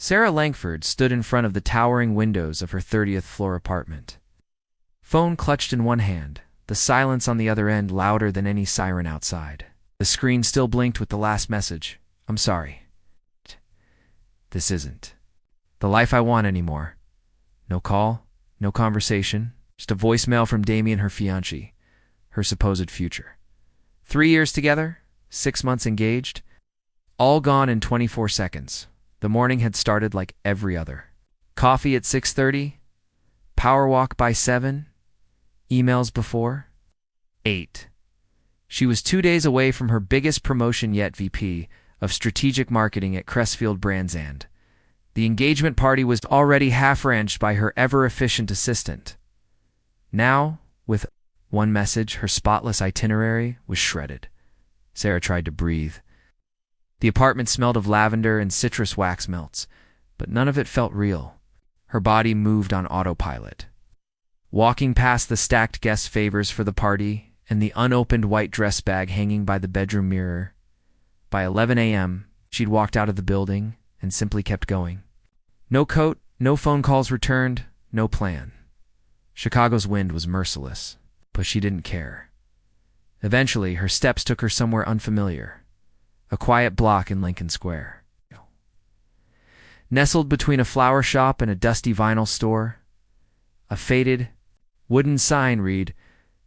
Sarah Langford stood in front of the towering windows of her 30th floor apartment. Phone clutched in one hand, the silence on the other end louder than any siren outside. The screen still blinked with the last message. I'm sorry. This isn't the life I want anymore. No call, no conversation, just a voicemail from Damien, her fiancé, her supposed future. 3 years together, 6 months engaged, all gone in 24 seconds. The morning had started like every other. Coffee at 6:30, power walk by 7, emails before 8. She was 2 days away from her biggest promotion yet, VP of Strategic Marketing at Crestfield Brands, and the engagement party was already half-arranged by her ever-efficient assistant. Now, with one message, her spotless itinerary was shredded. Sarah tried to breathe. The apartment smelled of lavender and citrus wax melts, but none of it felt real. Her body moved on autopilot. Walking past the stacked guest favors for the party and the unopened white dress bag hanging by the bedroom mirror, by 11 a.m., she'd walked out of the building and simply kept going. No coat, no phone calls returned, no plan. Chicago's wind was merciless, but she didn't care. Eventually, her steps took her somewhere unfamiliar, a quiet block in Lincoln Square. Nestled between a flower shop and a dusty vinyl store, a faded, wooden sign read,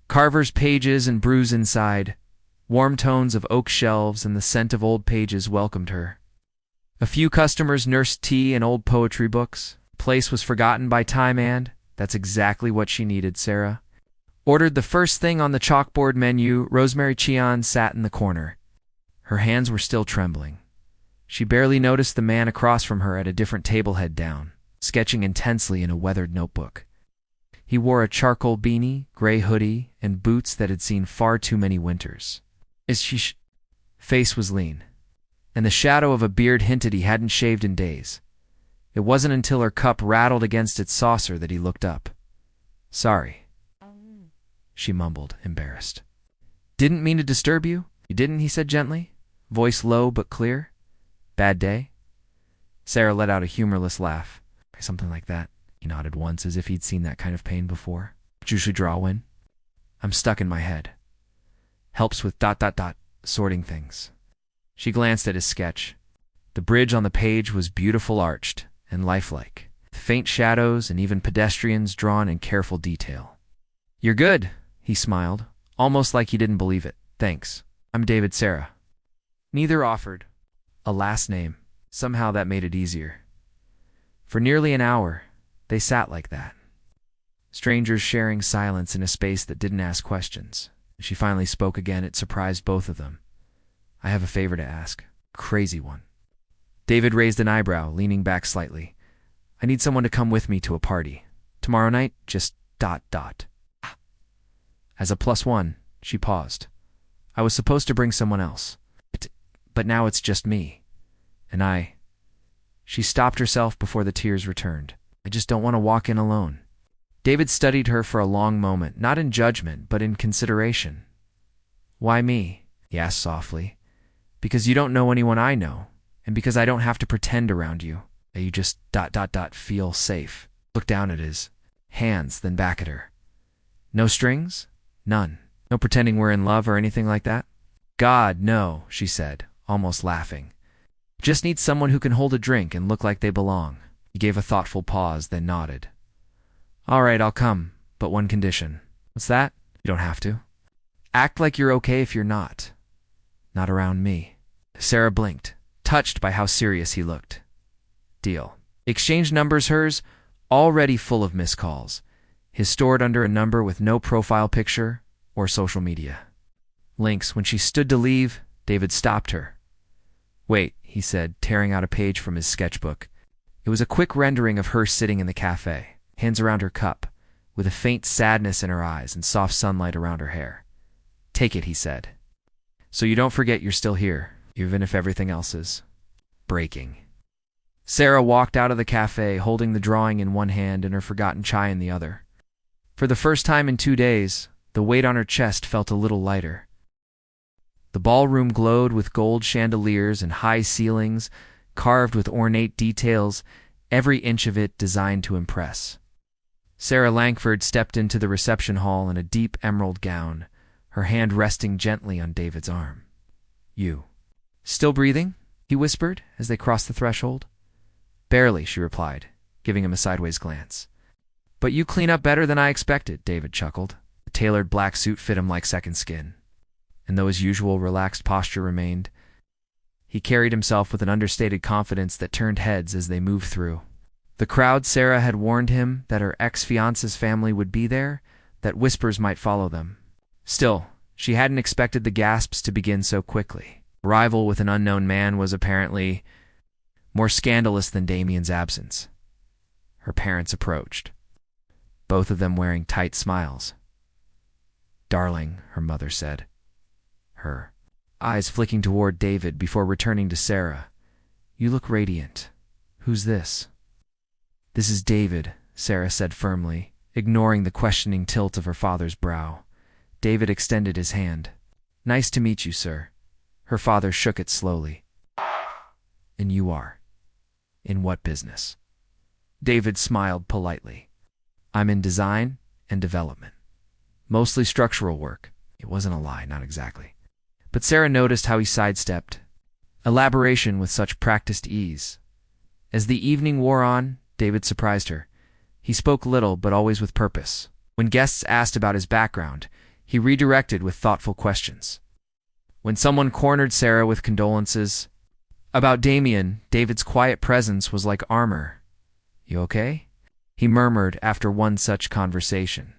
"Carver's Pages and Brews inside." Warm tones of oak shelves and the scent of old pages welcomed her. A few customers nursed tea and old poetry books. The place was forgotten by time, and that's exactly what she needed. Sarah ordered the first thing on the chalkboard menu. Rosemary Cheon sat in the corner. Her hands were still trembling. She barely noticed the man across from her at a different table, head down, sketching intensely in a weathered notebook. He wore a charcoal beanie, gray hoodie, and boots that had seen far too many winters. His face was lean, and the shadow of a beard hinted he hadn't shaved in days. It wasn't until her cup rattled against its saucer that he looked up. "Sorry," she mumbled, embarrassed. "Didn't mean to disturb you." "You didn't," he said gently, voice low but clear. "Bad day?" Sarah let out a humorless laugh. "Something like that." He nodded once, as if he'd seen that kind of pain before. "But usually draw when?" "I'm stuck in my head. Helps with ... sorting things." She glanced at his sketch. The bridge on the page was beautiful, arched and lifelike, with faint shadows and even pedestrians drawn in careful detail. "You're good," he smiled, almost like he didn't believe it. "Thanks. I'm David." Sarah. Neither offered a last name. Somehow that made it easier. For nearly an hour, they sat like that, strangers sharing silence in a space that didn't ask questions. She finally spoke again. It surprised both of them. "I have a favor to ask. Crazy one." David raised an eyebrow, leaning back slightly. "I need someone to come with me to a party. Tomorrow night, just ... As a +1, she paused. "I was supposed to bring someone else. But now it's just me. And I..." She stopped herself before the tears returned. "I just don't want to walk in alone." David studied her for a long moment, not in judgment, but in consideration. "Why me?" he asked softly. "Because you don't know anyone I know, and because I don't have to pretend around you that you just ... feel safe." Looked down at his hands, then back at her. "No strings? None. No pretending we're in love or anything like that?" "God, no," she said, almost laughing. "Just need someone who can hold a drink and look like they belong." He gave a thoughtful pause, then nodded. "All right, I'll come, but one condition." "What's that?" "You don't have to. Act like you're okay if you're not. Not around me." Sarah blinked, touched by how serious he looked. "Deal." Exchanged numbers, hers already full of missed calls, his stored under a number with no profile picture or social media links. When she stood to leave, David stopped her. "Wait," he said, tearing out a page from his sketchbook. It was a quick rendering of her sitting in the cafe, hands around her cup, with a faint sadness in her eyes and soft sunlight around her hair. "Take it," he said. "So you don't forget you're still here, even if everything else is breaking." Sarah walked out of the cafe, holding the drawing in one hand and her forgotten chai in the other. For the first time in 2 days, the weight on her chest felt a little lighter. The ballroom glowed with gold chandeliers and high ceilings, carved with ornate details, every inch of it designed to impress. Sarah Langford stepped into the reception hall in a deep emerald gown, her hand resting gently on David's arm. "You still breathing?" he whispered as they crossed the threshold. "Barely," she replied, giving him a sideways glance. "But you clean up better than I expected," David chuckled. The tailored black suit fit him like second skin, and though his usual relaxed posture remained, he carried himself with an understated confidence that turned heads as they moved through. The crowd. Sarah had warned him that her ex-fiance's family would be there, that whispers might follow them. Still, she hadn't expected the gasps to begin so quickly. Arrival with an unknown man was apparently more scandalous than Damien's absence. Her parents approached, both of them wearing tight smiles. "Darling," her mother said, her eyes flicking toward David before returning to Sarah. "You look radiant. Who's this?" "This is David," Sarah said firmly, ignoring the questioning tilt of her father's brow. David extended his hand. "Nice to meet you, sir." Her father shook it slowly. "And you are? In what business?" David smiled politely. "I'm in design and development. Mostly structural work." It wasn't a lie, not exactly. But Sarah noticed how he sidestepped elaboration with such practiced ease. As the evening wore on, David surprised her. He spoke little, but always with purpose. When guests asked about his background, he redirected with thoughtful questions. When someone cornered Sarah with condolences about Damien, David's quiet presence was like armor. "You okay?" he murmured after one such conversation.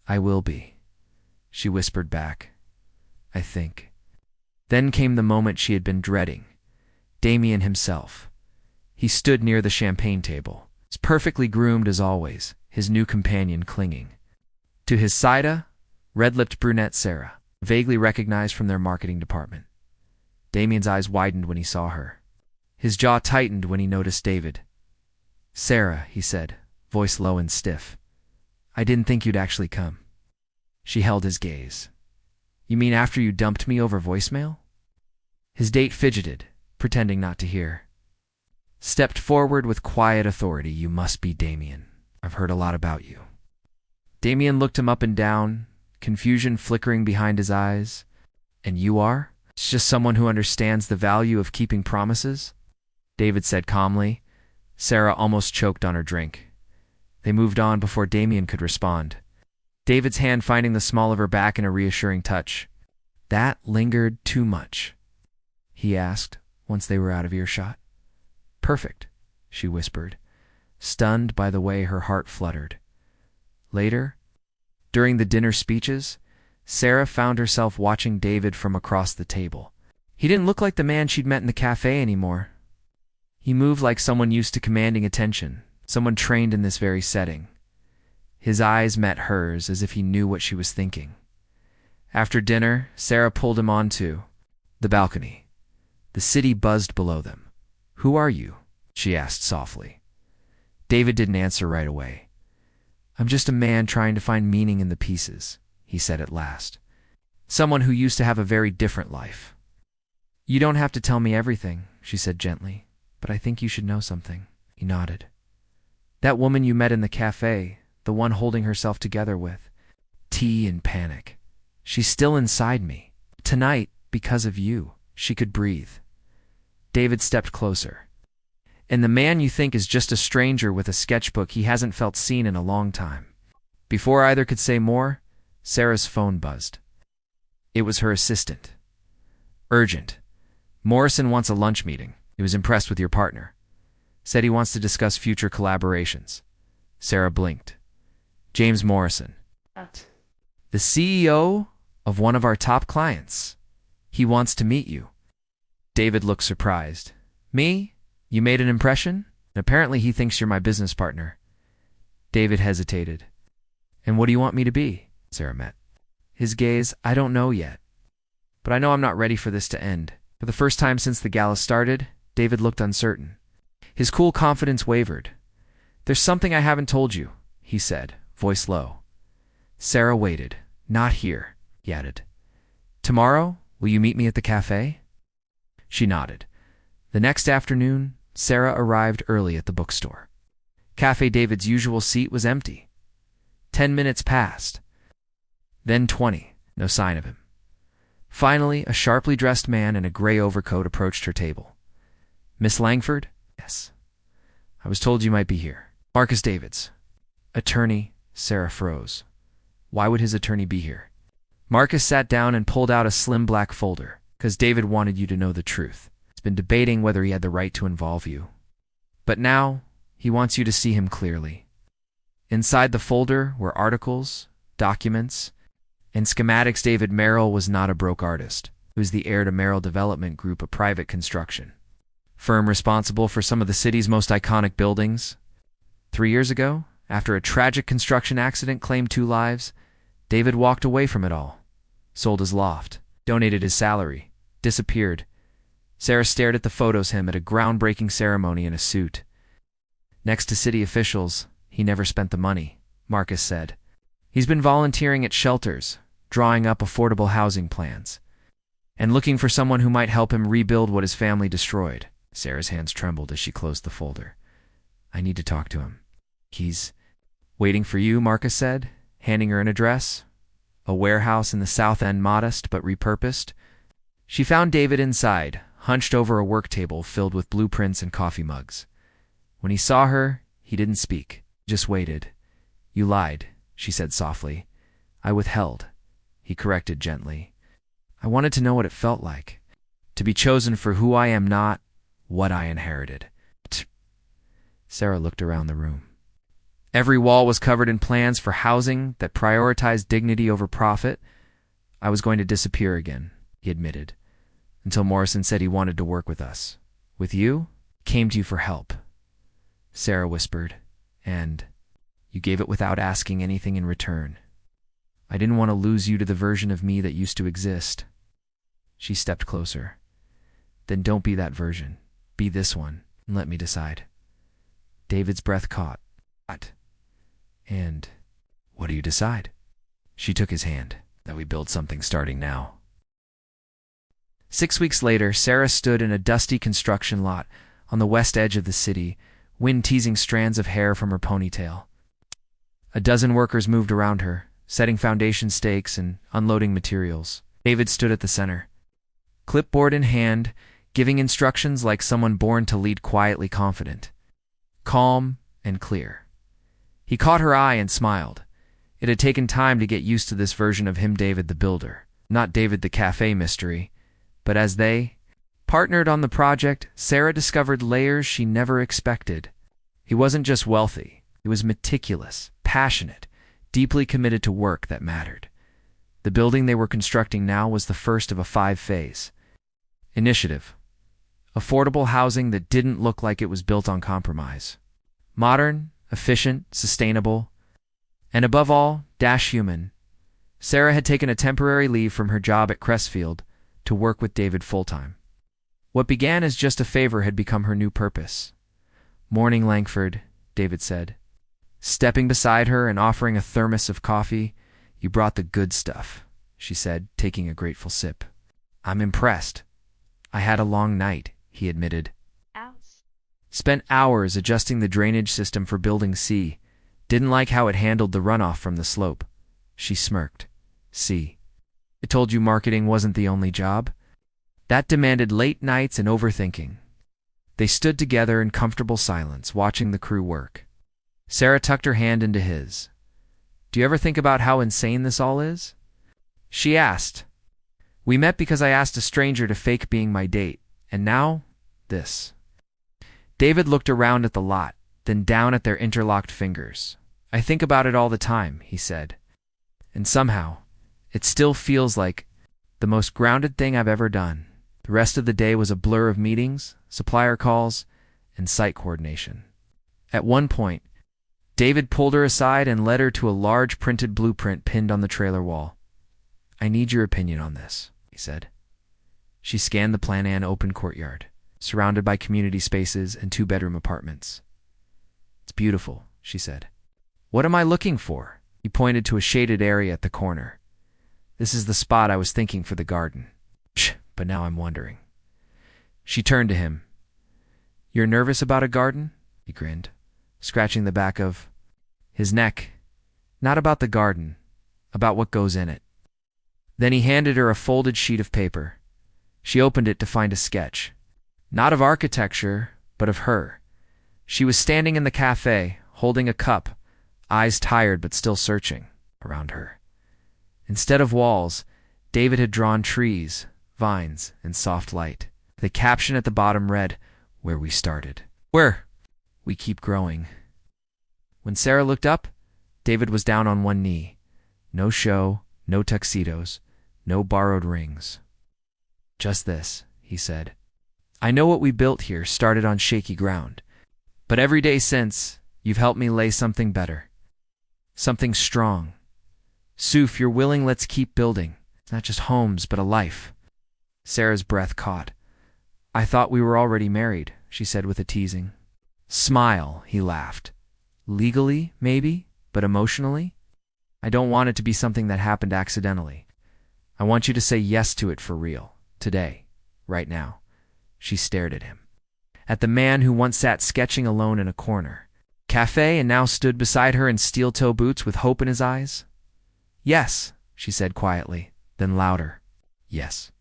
"I will be," she whispered back. "I think." Then came the moment she had been dreading. Damien himself. He stood near the champagne table, as perfectly groomed as always, his new companion clinging. To his side, red-lipped brunette Sarah, vaguely recognized from their marketing department. Damien's eyes widened when he saw her. His jaw tightened when he noticed David. "Sarah," he said, voice low and stiff. "I didn't think you'd actually come." She held his gaze. "You mean after you dumped me over voicemail?" His date fidgeted, pretending not to hear. Stepped forward with quiet authority. "You must be Damien. I've heard a lot about you." Damien looked him up and down, confusion flickering behind his eyes. "And you are?" "It's just someone who understands the value of keeping promises," David said calmly. Sarah almost choked on her drink. They moved on before Damien could respond, David's hand finding the small of her back in a reassuring touch. "That lingered too much?" he asked, once they were out of earshot. "Perfect," she whispered, stunned by the way her heart fluttered. Later, during the dinner speeches, Sarah found herself watching David from across the table. He didn't look like the man she'd met in the cafe anymore. He moved like someone used to commanding attention, someone trained in this very setting. His eyes met hers as if he knew what she was thinking. After dinner, Sarah pulled him onto the balcony. The city buzzed below them. "Who are you?" she asked softly. David didn't answer right away. "I'm just a man trying to find meaning in the pieces," he said at last. "Someone who used to have a very different life." "You don't have to tell me everything," she said gently, "but I think you should know something." He nodded. "That woman you met in the cafe, the one holding herself together with tea and panic. She's still inside me. Tonight, because of you, she could breathe." David stepped closer. "And the man you think is just a stranger with a sketchbook he hasn't felt seen in a long time." Before either could say more, Sarah's phone buzzed. It was her assistant. "Urgent. Morrison wants a lunch meeting. He was impressed with your partner. Said he wants to discuss future collaborations." Sarah blinked. "James Morrison. The CEO of one of our top clients. He wants to meet you." David looked surprised. "Me? You made an impression? Apparently he thinks you're my business partner." David hesitated. "And what do you want me to be?" Sarah met his gaze. "I don't know yet. But I know I'm not ready for this to end." For the first time since the gala started, David looked uncertain. His cool confidence wavered. "There's something I haven't told you," he said, voice low. Sarah waited. "Not here," he added. "Tomorrow, will you meet me at the cafe?" She nodded. The next afternoon, Sarah arrived early at the bookstore. Café David's usual seat was empty. 10 minutes passed. Then 20. No sign of him. Finally, a sharply dressed man in a gray overcoat approached her table. "Miss Langford?" "Yes." "I was told you might be here." "Marcus Davids." "Attorney?" Sarah froze. Why would his attorney be here? Marcus sat down and pulled out a slim black folder. "Because David wanted you to know the truth. He's been debating whether he had the right to involve you. But now, he wants you to see him clearly." Inside the folder were articles, documents, and schematics. David Merrill was not a broke artist. He was the heir to Merrill Development Group, a private construction firm responsible for some of the city's most iconic buildings. 3 years ago, after a tragic construction accident claimed 2 lives, David walked away from it all, sold his loft, donated his salary, disappeared. Sarah stared at the photos of him at a groundbreaking ceremony in a suit. "Next to city officials, he never spent the money," Marcus said. "He's been volunteering at shelters, drawing up affordable housing plans, and looking for someone who might help him rebuild what his family destroyed." Sarah's hands trembled as she closed the folder. "I need to talk to him." "He's waiting for you," Marcus said, handing her an address. A warehouse in the South End, modest but repurposed. She found David inside, hunched over a work table filled with blueprints and coffee mugs. When he saw her, he didn't speak, just waited. "You lied," she said softly. "I withheld," he corrected gently. "I wanted to know what it felt like, to be chosen for who I am, not what I inherited." Sarah looked around the room. Every wall was covered in plans for housing that prioritized dignity over profit. "I was going to disappear again," he admitted, "until Morrison said he wanted to work with us. With you? Came to you for help." Sarah whispered, "And you gave it without asking anything in return." "I didn't want to lose you to the version of me that used to exist." She stepped closer. "Then don't be that version. Be this one, and let me decide." David's breath caught. "What? And what do you decide?" She took his hand. "That we build something starting now." 6 weeks later, Sarah stood in a dusty construction lot on the west edge of the city, wind teasing strands of hair from her ponytail. A dozen workers moved around her, setting foundation stakes and unloading materials. David stood at the center, clipboard in hand, giving instructions like someone born to lead, quietly confident, calm and clear. He caught her eye and smiled. It had taken time to get used to this version of him, David the builder, not David the cafe mystery. But as they partnered on the project, Sarah discovered layers she never expected. He wasn't just wealthy. He was meticulous, passionate, deeply committed to work that mattered. The building they were constructing now was the first of a 5-phase initiative. Affordable housing that didn't look like it was built on compromise. Modern, efficient, sustainable, and above all, human. Sarah had taken a temporary leave from her job at Crestfield to work with David full-time. What began as just a favor had become her new purpose. "Morning, Langford," David said, stepping beside her and offering a thermos of coffee. "You brought the good stuff," she said, taking a grateful sip. "I'm impressed." "I had a long night," he admitted. "Spent hours adjusting the drainage system for Building C. Didn't like how it handled the runoff from the slope." She smirked. "See, I told you marketing wasn't the only job." That demanded late nights and overthinking. They stood together in comfortable silence, watching the crew work. Sarah tucked her hand into his. "Do you ever think about how insane this all is?" She asked. "We met because I asked a stranger to fake being my date, and now, this." David looked around at the lot, then down at their interlocked fingers. "I think about it all the time," he said. "And somehow, it still feels like the most grounded thing I've ever done." The rest of the day was a blur of meetings, supplier calls, and site coordination. At one point, David pulled her aside and led her to a large printed blueprint pinned on the trailer wall. "I need your opinion on this," he said. She scanned the plan. An open courtyard, surrounded by community spaces and 2-bedroom apartments. "It's beautiful," she said. "What am I looking for?" He pointed to a shaded area at the corner. "This is the spot I was thinking for the garden. But now I'm wondering." She turned to him. "You're nervous about a garden?" He grinned, scratching the back of his neck. "Not about the garden, about what goes in it." Then he handed her a folded sheet of paper. She opened it to find a sketch. Not of architecture, but of her. She was standing in the café, holding a cup, eyes tired but still searching around her. Instead of walls, David had drawn trees, vines, and soft light. The caption at the bottom read, "Where we started. Where we keep growing." When Sarah looked up, David was down on one knee. No show, no tuxedos, no borrowed rings. "Just this," he said. "I know what we built here started on shaky ground, but every day since, you've helped me lay something better. Something strong. Sue, if you're willing, let's keep building. Not just homes, but a life." Sarah's breath caught. "I thought we were already married," she said with a teasing smile. He laughed. "Legally, maybe, but emotionally? I don't want it to be something that happened accidentally. I want you to say yes to it for real. Today. Right now." She stared at him. At the man who once sat sketching alone in a corner. Café and now stood beside her in steel-toe boots with hope in his eyes. "Yes," she said quietly, then louder. "Yes."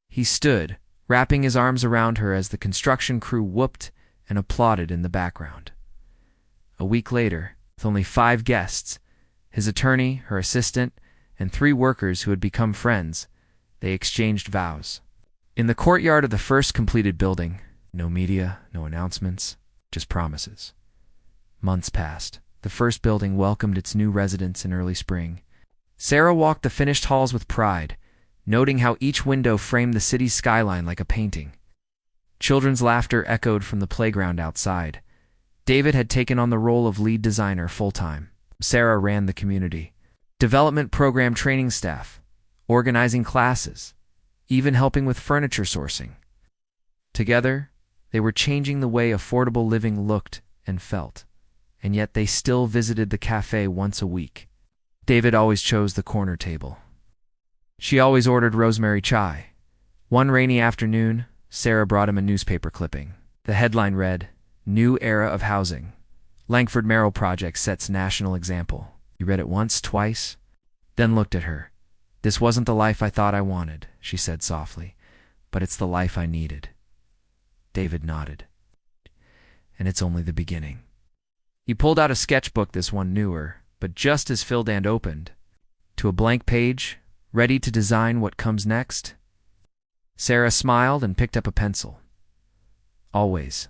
He stood, wrapping his arms around her as the construction crew whooped and applauded in the background. A week later, with only 5 guests, his attorney, her assistant, and 3 workers who had become friends, they exchanged vows. In the courtyard of the first completed building, no media, no announcements, just promises. Months passed. The first building welcomed its new residents in early spring. Sarah walked the finished halls with pride, noting how each window framed the city's skyline like a painting. Children's laughter echoed from the playground outside. David had taken on the role of lead designer full-time. Sarah ran the community development program training staff, organizing classes, even helping with furniture sourcing. Together, they were changing the way affordable living looked and felt, and yet they still visited the café once a week. David always chose the corner table. She always ordered rosemary chai. One rainy afternoon, Sarah brought him a newspaper clipping. The headline read, "New Era of Housing. Langford Merrill Project Sets National Example." He read it once, twice, then looked at her. "This wasn't the life I thought I wanted," she said softly, "but it's the life I needed." David nodded. "And it's only the beginning." He pulled out a sketchbook, this one newer, but just as Phildand opened, to a blank page, ready to design what comes next. Sarah smiled and picked up a pencil. "Always,"